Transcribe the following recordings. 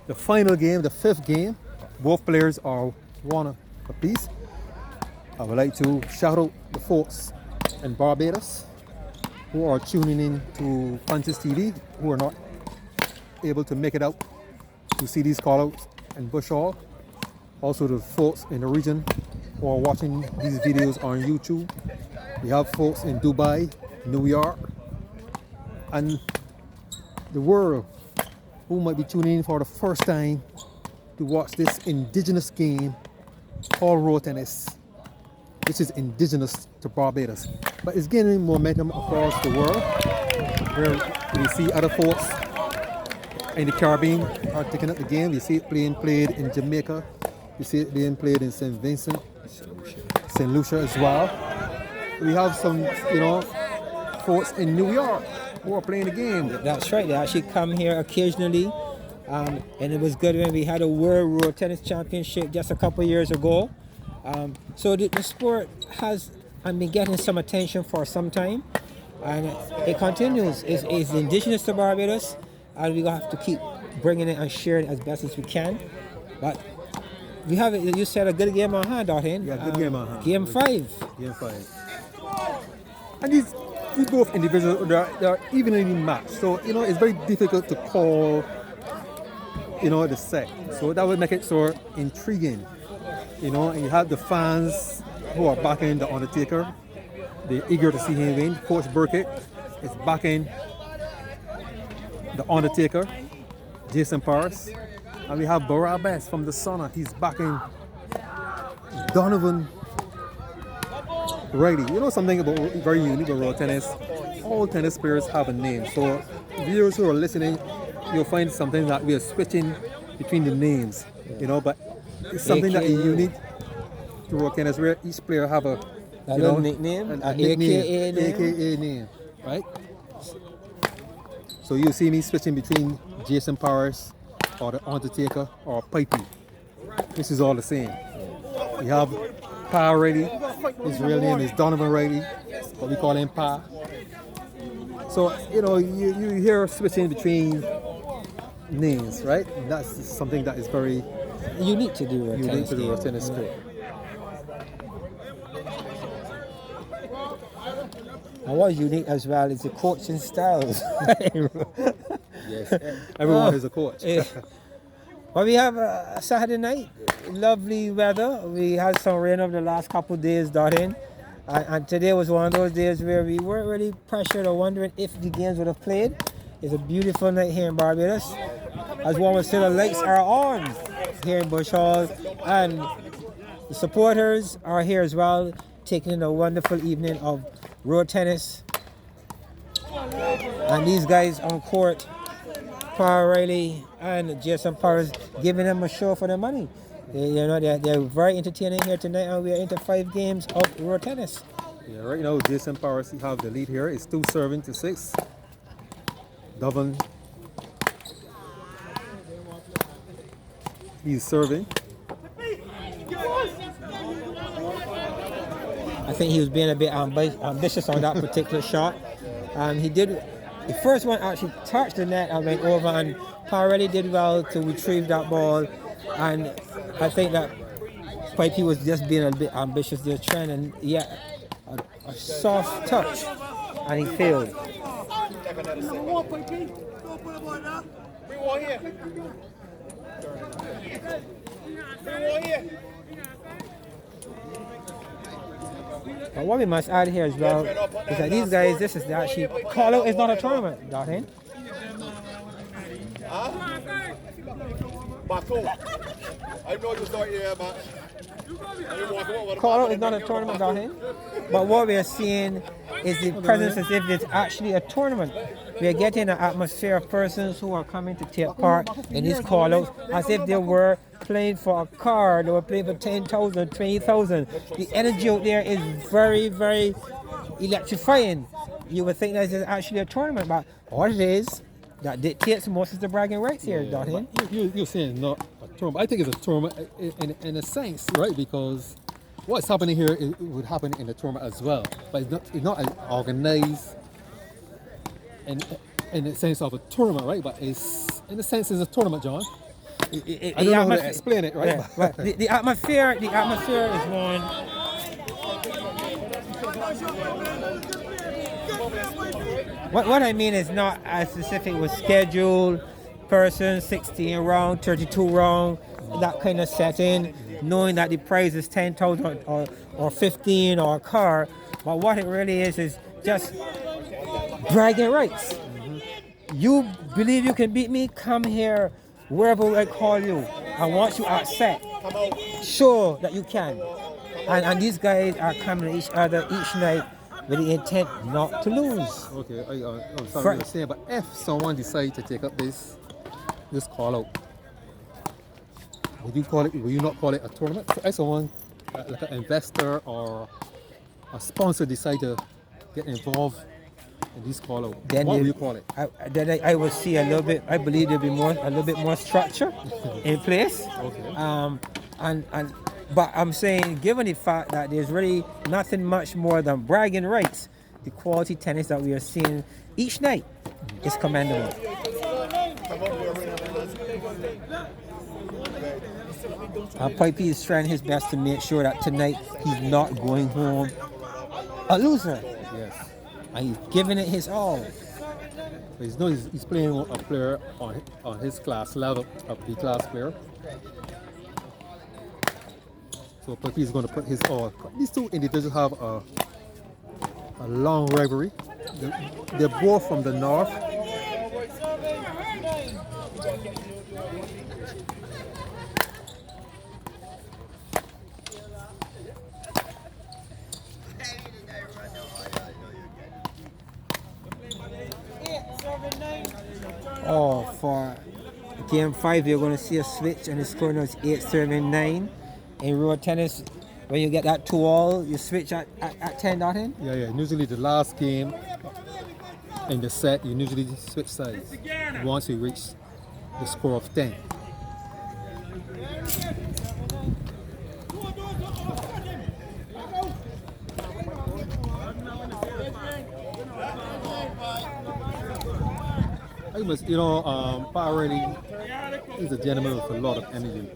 the final game, the fifth game. Both players are one apiece. I would like to shout out the folks in Barbados who are tuning in to Punches TV, who are not able to make it out to see these callouts in Bush Hall. Also the folks in the region who are watching these videos on YouTube. We have folks in Dubai, New York, and the world who might be tuning in for the first time to watch this indigenous game called road tennis, which is indigenous to Barbados. But it's gaining momentum across the world, where we see other folks in the Caribbean are taking up the game. We see it being played in Jamaica. We see it being played in St. Vincent, St. Lucia as well. We have some, folks in New York who are playing the game. That's right. They actually come here occasionally. And it was good when we had a World Road Tennis Championship just a couple of years ago. So the sport has been getting some attention for some time, and it continues. It's indigenous to Barbados, and we have to keep bringing it and sharing it as best as we can. But we have it. You said a good game on hand, Dartin. Yeah, good game on hand. Game 5. Game 5. And these both individuals, they are evenly matched. So, it's very difficult to call, the set. So that would make it so intriguing. And you have the fans who are backing the Undertaker. They're eager to see him win. Coach Burkett is backing the Undertaker, Jason Paris. And we have Barabbas from the Sauna. He's backing Donovan Riley. Something about very unique about road tennis. All tennis players have a name. So viewers who are listening, you'll find something that we are switching between the names. But it's something that is unique to road tennis, where each player have a nickname, a nickname, AKA name, right? So you see me switching between Jason Paris or the Undertaker or Pipey. This is all the same. We have Pah Riley. His real name is Donovan Riley, but we call him Pah. So you hear switching between names, right? And that's something that is very unique to do unique to the road tennis sport. And what's unique as well is the coaching styles. Yes, everyone is a coach. Well, we have a Saturday night, lovely weather. We had some rain over the last couple of days, Dartin. And today was one of those days where we weren't really pressured or wondering if the games would have played. It's a beautiful night here in Barbados. As one would say, the lights are on here in Bush Hall, and the supporters are here as well, taking in a wonderful evening of road tennis. And these guys on court, Pah Riley and Jason Paris, giving them a show for their money. They're very entertaining here tonight, and we are into 5 games of road tennis. Yeah, right now Jason Paris, he have the lead here. It's 2-serving to 6. Donovan, he's serving. I think he was being a bit ambitious on that particular shot. He did. The first one actually touched the net and went over, and Pah Riley did well to retrieve that ball. And I think that Pipey was just being a bit ambitious there, trying and a soft touch, and he failed. But what we must add here as well is that these guys, this is actually, Callout is not a tournament, Dartin. Callout is not a tournament, Dartin. But what we are seeing is the presence as if it's actually a tournament. We are getting an atmosphere of persons who are coming to take part in these callouts as if they were playing for a car, they were playing for 10,000, 20,000. The energy out there is very, very electrifying. You would think that it's actually a tournament, but what it is, that dictates most of the bragging rights here, Dartin. You're saying not a tournament. I think it's a tournament in a sense, right? Because what's happening here, it would happen in the tournament as well. But it's not organized in the sense of a tournament, right? But it's in a sense it's a tournament, John. I don't know how to explain it, right? Yeah, but the atmosphere is one. What I mean is not as specific with schedule, person, 16 round, 32 round, that kind of setting, knowing that the prize is 10,000 or 15 or a car. But what it really is just bragging rights. You believe you can beat me? Come here, wherever I call you. And once you accept, show that you can. And these guys are coming to each other each night with the intent not to lose. Okay, I'm sorry to say, but if someone decides to take up this call out, would you not call it a tournament? So if someone like an investor or a sponsor decide to get involved in this call out, Then what will you call it? I would see a little bit. I believe there'll be a little bit more structure in place. Okay. But I'm saying, given the fact that there's really nothing much more than bragging rights, the quality tennis that we are seeing each night is commendable. Pipey is trying his best to make sure that tonight he's not going home a loser. Yes. And he's giving it his all. He's playing a player on his class level, a B-class player. So Pipey is going to put his all. These two individuals have a long rivalry. They're both from the north. Oh, for game 5, you're going to see a switch, and the score now is 8-7-9. In road tennis, when you get that 2-all, you switch at 10 nothing. Yeah. Usually the last game in the set, you usually switch sides once you reach the score of 10. Pah Riley is a gentleman with a lot of energy.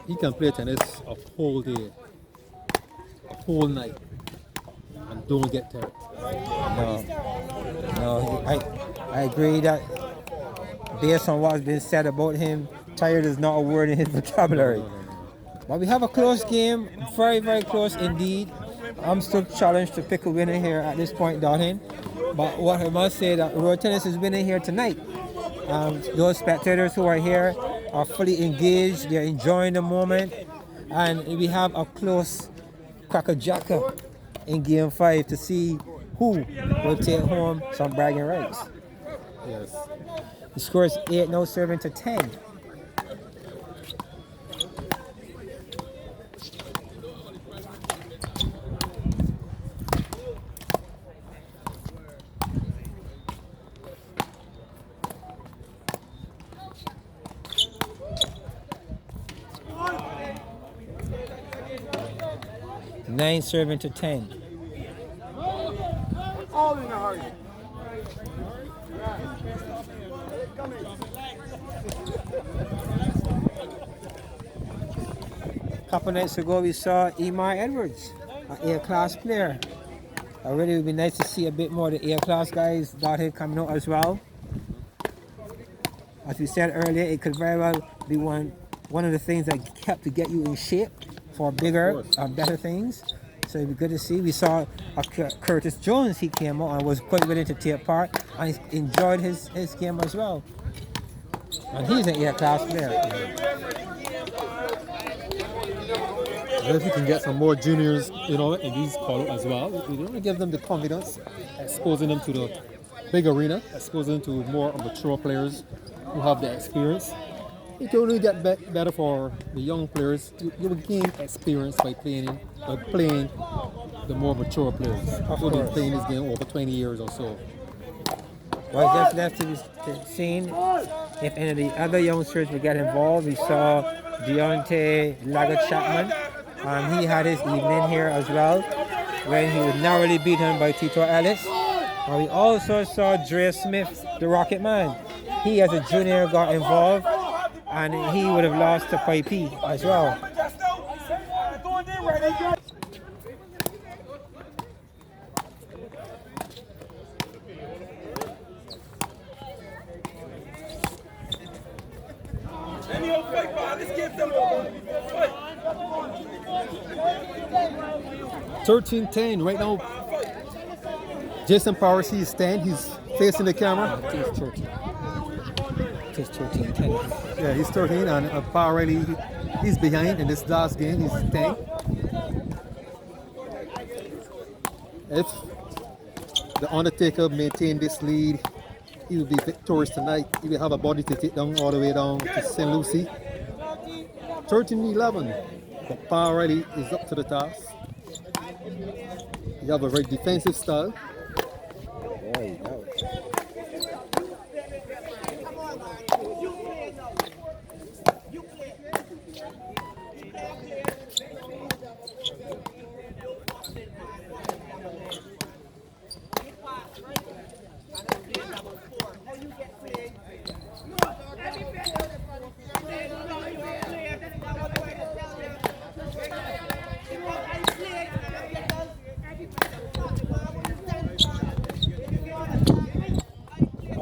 He can play tennis a whole day, a whole night, and don't get tired. No, I agree that based on what has been said about him, tired is not a word in his vocabulary. But we have a close game, very, very close indeed. I'm still challenged to pick a winner here at this point, Darlene. But what I must say that road tennis is winning here tonight. Those spectators who are here are fully engaged, they're enjoying the moment, and we have a close cracker-jacker in game 5 to see who will take home some bragging rights. Yes. The score is 8 now, serving to 10. Nine serving to 10. All in a hurry. A couple nights ago, we saw Emar Edwards, an A-class player. Already, it would be nice to see a bit more of the A-class guys out here coming out as well. As we said earlier, it could very well be one of the things that help to get you in shape for bigger, better things. So it'd be good to see. We saw Curtis Jones. He came out and was quite willing to take part, and he enjoyed his game as well. And he's an A-class player. If we can get some more juniors, in these call as well, we want to give them the confidence, exposing them to the big arena, exposing them to more mature players who have the experience. It can only get better for the young players. You will gain experience by playing the more mature players who have been playing this game over 20 years or so. Well, just left to be seen if any of the other youngsters would get involved. We saw Deontay Laggett Chapman. He had his evening here as well, when he was narrowly beaten by Tito Ellis. And we also saw Dre Smith, the Rocket Man. He, as a junior, got involved and he would have lost to Pah Riley as well. Let's give them 13-10 right now. Jason Powers, he's staying. He's facing the camera. It's 13. It's 13-10. Yeah, he's 13, and Pah Riley, he's behind in this last game. He's 10. If the Undertaker maintain this lead, he will be victorious tonight. He will have a body to take down all the way down to St. Lucie. 13-11. But Pah Riley is up to the task. He have a very defensive style.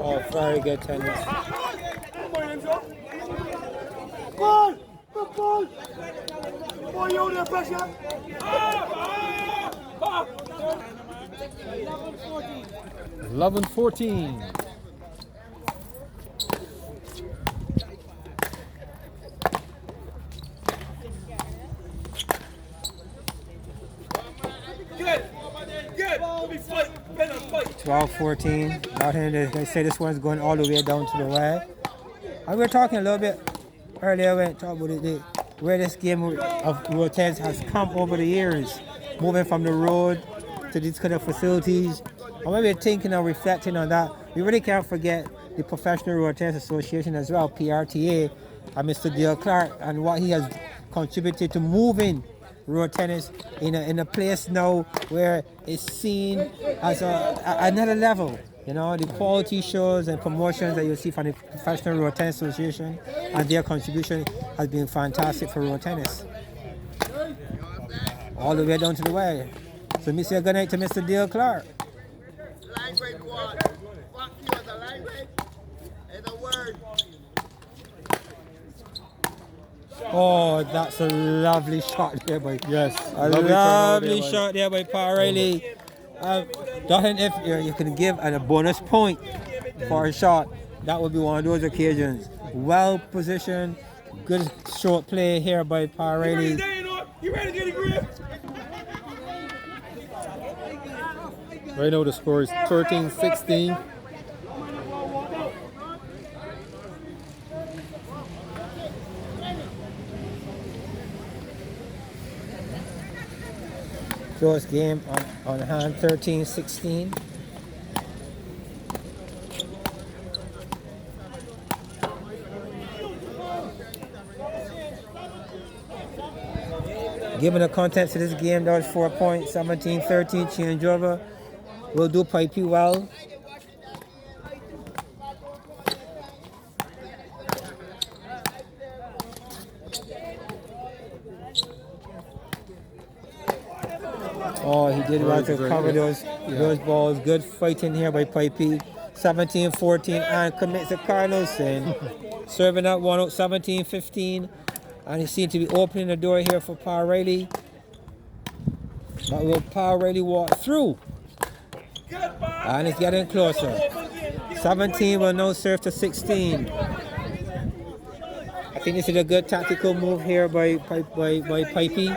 Oh, very good tennis. Ball! Ball! Boy, you under pressure! 11-14. Good! 12-14. Out here, they say this one's going all the way down to the wire. And we were talking a little bit earlier when talking about where this game of road tennis has come over the years, moving from the road to these kind of facilities. And when we're thinking and reflecting on that, we really can't forget the Professional Road Tennis Association as well, PRTA, and Mr. Dale Clark, and what he has contributed to moving road tennis in a place now where it's seen as another level. You know, the quality shows and promotions that you see from the Professional Road Tennis Association and their contribution has been fantastic for road tennis. All the way down to the wire. So me say good night to Mr. Dale Clark. Language one. Fuck you as a language. It's a word. Oh, that's a lovely shot there by Yes, lovely shot there by Pah Riley. Dothan, if you can give a bonus point for a shot, that would be one of those occasions. Well positioned, good short play here by Pah Riley. You ready to get a grip? Right now the score is 13-16. Close game on hand, 13-16. Given the contents of this game, that was 4 points, 17-13 changeover. We'll do Pah Riley well. Oh, he did well to cover those balls. Good fighting here by Pah Riley. 17-14 and commits to Carlson. Serving up one out, 17-15. And he seemed to be opening the door here for Pah Riley. But will Pah Riley walk through? And it's getting closer. 17 will now serve to 16. I think this is a good tactical move here by Pah Riley.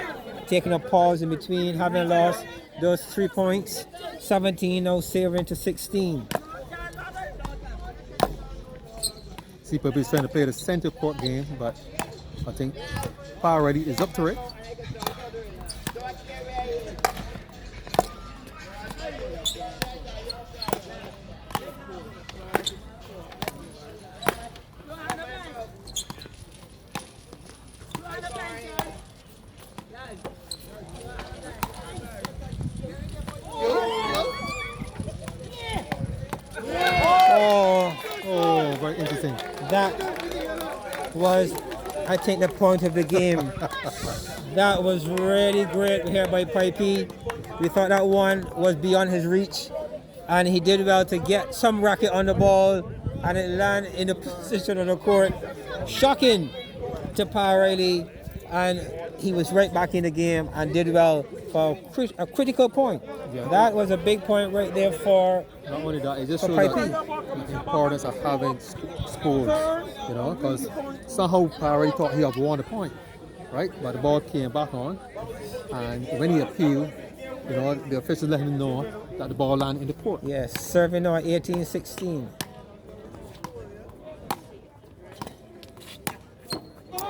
Taking a pause in between, having lost those 3 points. 17 now saving to 16. See, Pah Riley's trying to play the center court game, but I think Pah Riley is up to it. Oh, very interesting. That was, I think, the point of the game. That was really great here by Pipey. We thought that one was beyond his reach, and he did well to get some racket on the ball, and it landed in the position of the court. Shocking to Pah Riley, and he was right back in the game and did well for a critical point. Yeah. That was a big point right there for Not only that, it just For shows Pipey. the importance of having scores, you know, because somehow Riley thought he had won the point, right? But the ball came back on, and when he appealed, you know, the officials let him know that the ball landed in the court. yes, serving now at 18-16.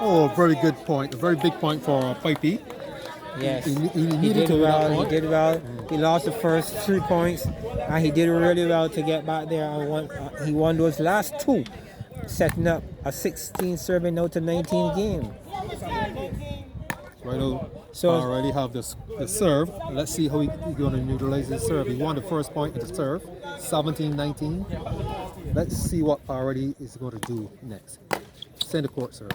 Oh, very good point, a very big point for Pipey. Yes, He he needed did to win that well. He point. did well. He lost the first 3 points, and he did really well to get back there. And he won those last 2, setting up a 16 serving now to 19 game. Right now, So- already have the serve. Let's see how he's going to neutralize his serve. He won the first point in the serve, 17-19. Let's see what already is going to do next. Center court serve.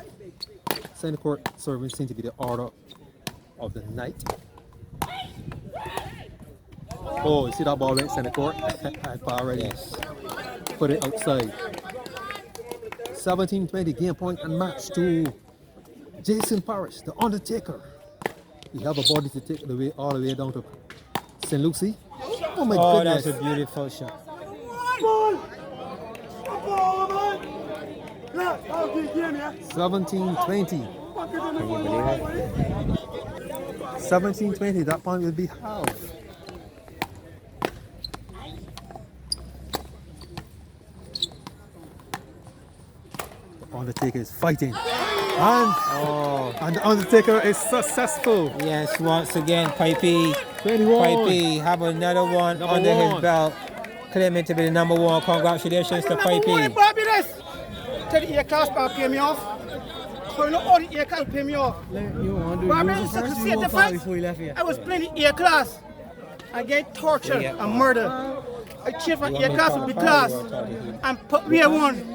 Center court serving seems to be the order of the night. Oh, you see that ball went center court? And already put it outside. 17-20 game point and match to Jason Parrish, the Undertaker. He have a body to take the way all the way down to St. Lucie. Oh my Oh, goodness. that's a beautiful shot. Ball! Ball, man! Yeah, I'll give you, yeah. 17-20. 17-20, that point will be half. The Undertaker is fighting. And the Undertaker is successful. Yes, once again, Pipey. 21. Pipey have another one Number under his one. belt, claiming to be the number 1. Congratulations to Pipey. Barbados! Tell the A-class to pay me off. So you know all the A-class pay me off. Barbados said to see the fact I was playing the A-class. I get tortured and murdered. I changed my A-class to B-class and put me one.